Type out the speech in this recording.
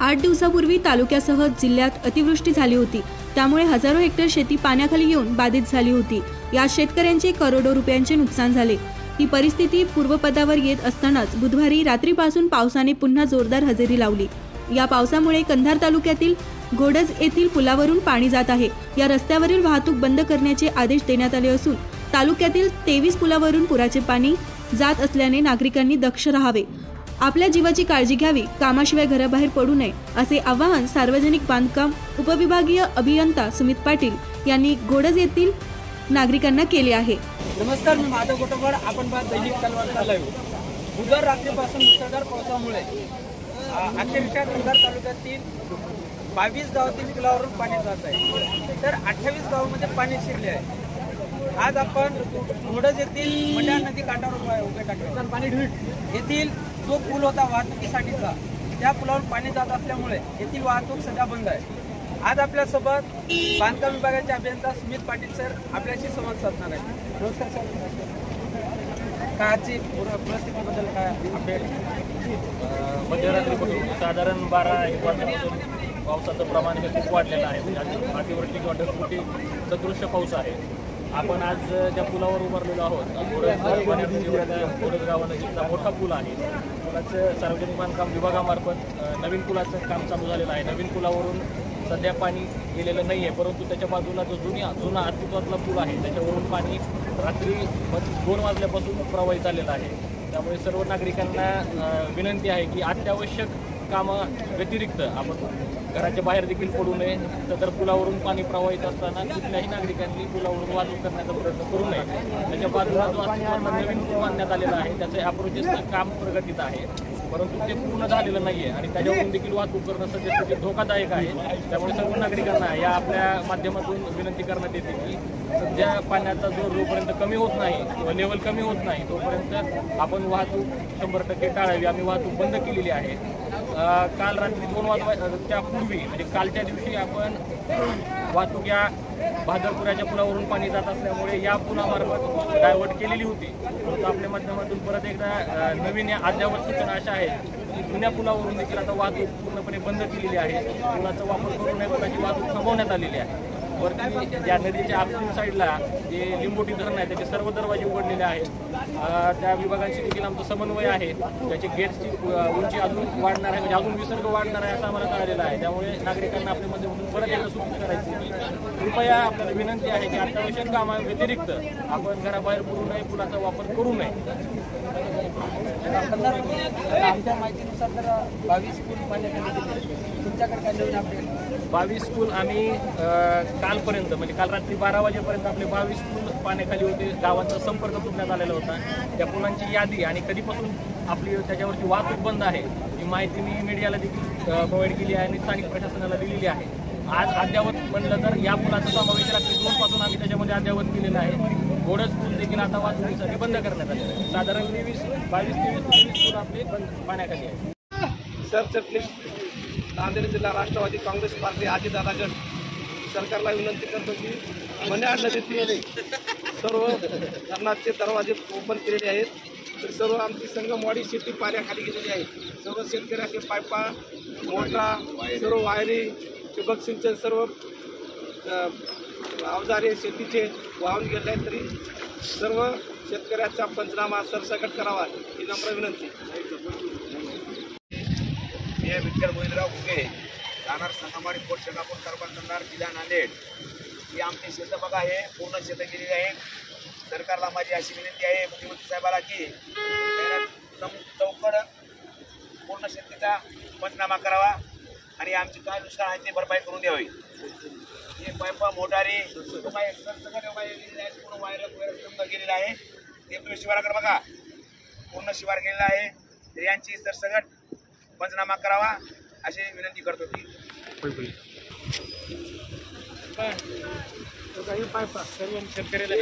8 दिवसापूर्वी तालुक्यासह जिल्ह्यात अतिवृष्टी झाली होती। त्यामुळे हजारो हेक्टर शेती पाण्याखाली येऊन बाधित झाली होती। या शेतकऱ्यांचे करोडो रुपयांचे नुकसान झाले। ही परिस्थिती पूर्वपदावर येत असतानाच बुधवारी रात्रीपासून पावसाने पुन्हा जोरदार हजेरी लावली। या पावसामुळे कंधार तालुक्यातील घोडज येथील पुलावरून पाणी जात आहे। या रस्त्यावरील वाहतूक बंद करण्याचे आदेश देण्यात आले असून तालुक्यातील 23 पुलावरून पुराचे पाणी जात असल्याने नागरिकांनी दक्ष राहावे, आपल्या जीवाची काळजी घ्यावी, कामाशिवाय घराबाहेर पडू नये असे आवाहन सार्वजनिक बांधकाम उपविभागीय अभियंता सुमित पाटील यांनी घोडज येथील नागरिकांना केले आहे। नमस्कार, मी माधव गोटोगड। आपण पाहत दैनिक कलवारचा लाईव्ह। बुधवार रात्रीपासून मुसळधार पावसामुळे अखेरच्या कंधार तालुक्यातील 22 गावातील पुलावरून पाणी जात आहे, तर 28 गावांमध्ये पाणी शिरले आहे। आज आपण घोडज येथील मंडळ नदी काठावर उभे टाकले। पाणी येथील जो पूल होता वाहतुकीसाठीचा, त्या पुलावर पाणी जात असल्यामुळे येथील वाहतूक सध्या बंद आहे। आज आपल्यासोबत बांधकाम विभागाचे अभियंता सुमित पाटील सर आपल्याशी संवाद साधणार आहेत। नमस्कार सर, काळाची परिस्थितीबद्दल काय अपडेट? मध्यरात्रीपासून साधारण 12-1 वाजल्यापासून पावसाचं प्रमाण हे खूप वाढलेलं आहे। म्हणजे अतिवृष्टी किंवा ढगफुटी सदृश्य पाऊस आहे। आपण आज ज्या पुलावर उभारलेलो आहोत, घोडज गावानजीकचा मोठा पूल आहे। पुलाचं सार्वजनिक बांधकाम विभागामार्फत नवीन पुलाचं काम चालू झालेलं आहे। नवीन पुलावरून सध्या पाणी गेलेलं नाही आहे, परंतु त्याच्या बाजूला जो जुना अस्तित्वातला पूल आहे त्याच्यावरून पाणी रात्री 2 वाजल्यापासून प्रवाहित झालेलं आहे। त्यामुळे सर्व नागरिकांना विनंती आहे की अत्यावश्यक कामं व्यतिरिक्त आपण घराच्या बाहेर देखील पडू नये। तर पुलावरून पाणी प्रवाहित असताना कुठल्याही नागरिकांनी पुलावरून वाहतूक करण्याचा प्रयत्न करू नये। त्याच्या बाजूला जो अस्तित्वातला नवीन पूल बांधण्यात आलेला आहे त्याचं अप्रोचेसचं काम प्रगतीत आहे, परंतु ते पूर्ण झालेलं नाही आहे आणि त्याच्यावरून देखील वाहतूक करणं सध्या धोकादायक आहे। त्यामुळे सर्व नागरिकांना या आपल्या माध्यमातून विनंती करण्यात येते की सध्या पाण्याचा जोपर्यंत कमी होत नाही किंवा लेवल कमी होत नाही तोपर्यंत आपण वाहतूक 100% टाळावी। आम्ही वाहतूक बंद केलेली आहे। काल रात्री 2 वाजता पूर्वी म्हणजे कालच्या दिवशी आपण वाहतूक या भादरपुराच्या पुलावरून पाणी जात असल्यामुळे या पुलामार्फत डायव्हर्ट केलेली होती, परंतु आपल्या माध्यमातून परत एकदा नवीन या अद्ययावत सूचना अशा आहेत की जुन्या पुलावरून देखील आता वाहतूक पूर्णपणे बंद केलेली आहे। पुलाचा वापर करू नये, पुलाची वाहतूक थांबवण्यात आलेली आहे। वरती ज्या नदीच्या आतून साईडला जे लिंबोटी धरण आहे त्याचे सर्व दरवाजे उघडलेले आहेत। त्या विभागांशी देखील आमचं समन्वय आहे। त्याची गेट्सची उंची अजून वाढणार आहे, म्हणजे अजून विसर्ग वाढणार आहे असं आम्हाला कळलेलं आहे। त्यामुळे नागरिकांना आपल्या मध्येमधून परत एकदा सूचित करायची की कृपया आपल्याला विनंती आहे की अत्यावश्यक कामाव्यतिरिक्त आपण घराबाहेर पडू नये, पुलाचा वापर करू नये। आमच्या माहितीनुसार तर 22 पूल पाण्याखाली, तुमच्याकडे काय नवीन अपडेट? 22 पूल आम्ही कालपर्यंत म्हणजे काल रात्री 12 वाजेपर्यंत आपले 22 पूल पाण्याखाली होते। गावांचा संपर्क तुटण्यात आलेला होता। त्या पुलांची यादी आणि कधीपासून आपली त्याच्यावरची वाहतूक बंद आहे ही माहिती मी मीडियाला देखील प्रोव्हाइड केली आहे आणि स्थानिक प्रशासनाला दिलेली आहे। आज अद्ययावत म्हणलं तर या पुलाचा समावेश रात्री 2 पासून आम्ही त्याच्यामध्ये अद्ययावत केलेला आहे। घोडज पूल देखील आता वाहतुकीसाठी बंद करण्यात आलेला आहे। साधारण 22-23 पूल आपले पाण्याखाली आहे। सर प्लीज, नांदेड जिल्हा राष्ट्रवादी काँग्रेस पार्टी अजितदादा गट सरकारला विनंती करतो की मंडळ नदीतील सर्व धरणाचे दरवाजे ओपन केलेले आहेत। तर सर्व आमची संगमवाडी शेती पाण्याखाली गेलेली आहे। सर्व शेतकऱ्याचे पाईपा, मोटरा, सर्व वायरिंग, ठिबक सिंचन, सर्व अवजारे शेतीचे वाहून गेले आहेत। तरी सर्व शेतकऱ्याचा पंचनामा सरसकट करावा ही नम्र विनंती। मी विठ्ठल मोहितराव फुगे, राहणार संगमवाडी पोट शेकापूर कंधार जिल्हा नांदेड। ही आमची शेतं बघा, हे पूर्ण शेतं गेलेली आहे। सरकारला माझी अशी विनंती आहे मुख्यमंत्री साहेबाला की चौकड पूर्ण शेतीचा पंचनामा करावा आणि आमची काय नुकसान आहे ते भरपाई करून द्यावी। हे पाईपा, मोटारी सगळं पूर्ण वायर गेलेलं आहे। ते तुम्ही शिवाराकडे बघा, पूर्ण शिवार गेलेला आहे। तर यांची सरसकट पंचनामा करावा अशी विनंती करतो की शेतकऱ्याला